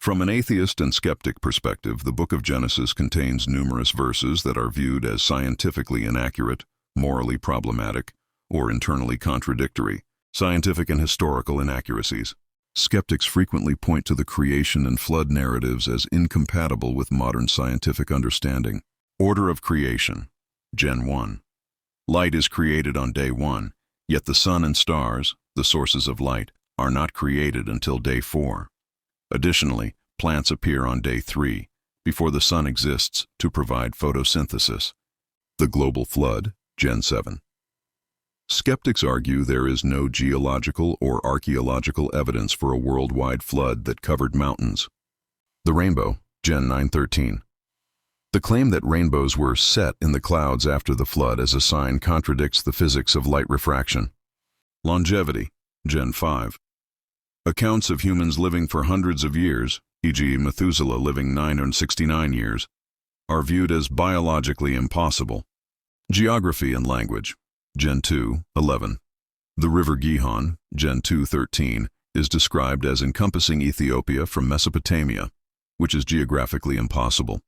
From an atheist and skeptic perspective, the book of Genesis contains numerous verses that are viewed as scientifically inaccurate, morally problematic, or internally contradictory. Scientific and historical inaccuracies. Skeptics frequently point to the creation and flood narratives as incompatible with modern scientific understanding. Order of creation. Gen 1. Light is created on day 1, yet the sun and stars, the sources of light, are not created until day 4. Additionally, plants appear on day 3, before the sun exists to provide photosynthesis. The global flood. Gen 7. Skeptics argue there is no geological or archaeological evidence for a worldwide flood that covered mountains. The rainbow. Gen 913. The claim that rainbows were set in the clouds after the flood as a sign contradicts the physics of light refraction. Longevity. Gen 5. Accounts of humans living for hundreds of years, e.g. Methuselah living 969 years, are viewed as biologically impossible. Geography and language. Gen 2, 11. The river Gihon, Gen 2, 13, is described as encompassing Ethiopia from Mesopotamia, which is geographically impossible.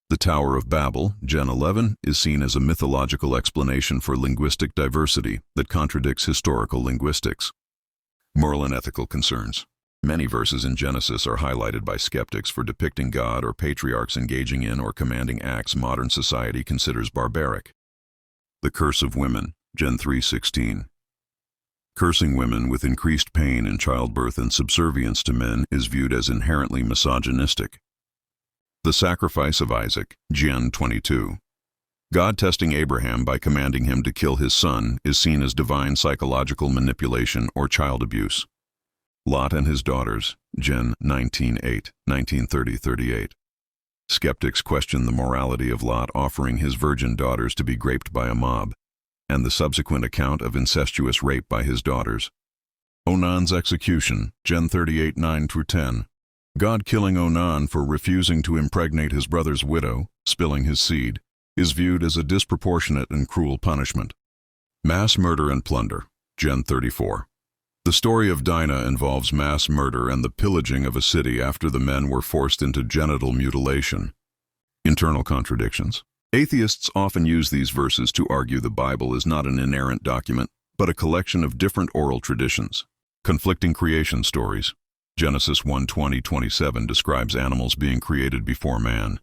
The Tower of Babel, Gen 11, is seen as a mythological explanation for linguistic diversity that contradicts historical linguistics. Moral and ethical concerns. Many verses in Genesis are highlighted by skeptics for depicting God or patriarchs engaging in or commanding acts modern society considers barbaric. The curse of women. Gen 3:16. Cursing women with increased pain in childbirth and subservience to men is viewed as inherently misogynistic. The sacrifice of Isaac. Gen 22. God testing Abraham by commanding him to kill his son is seen as divine psychological manipulation or child abuse. Lot and his daughters. Gen 19:8, 1930-38. Skeptics question the morality of Lot offering his virgin daughters to be raped by a mob, and the subsequent account of incestuous rape by his daughters. Onan's execution. Gen 38, 9-10. God killing Onan for refusing to impregnate his brother's widow, spilling his seed, is viewed as a disproportionate and cruel punishment. Mass murder and plunder. Gen 34. The story of Dinah involves mass murder and the pillaging of a city after the men were forced into genital mutilation. Internal contradictions. Atheists often use these verses to argue the Bible is not an inerrant document, but a collection of different oral traditions. Conflicting creation stories. Genesis 1:20-27 describes animals being created before man,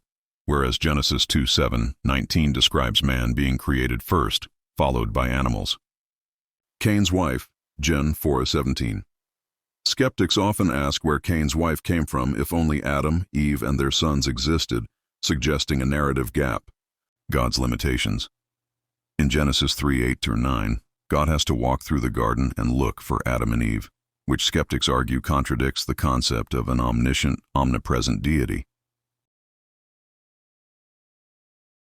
whereas Genesis 2:7-19 describes man being created first, followed by animals. Cain's wife. Gen 4:17. Skeptics often ask where Cain's wife came from if only Adam, Eve, and their sons existed, suggesting a narrative gap. God's limitations. In Genesis 3:8-9, God has to walk through the garden and look for Adam and Eve, which skeptics argue contradicts the concept of an omniscient, omnipresent deity.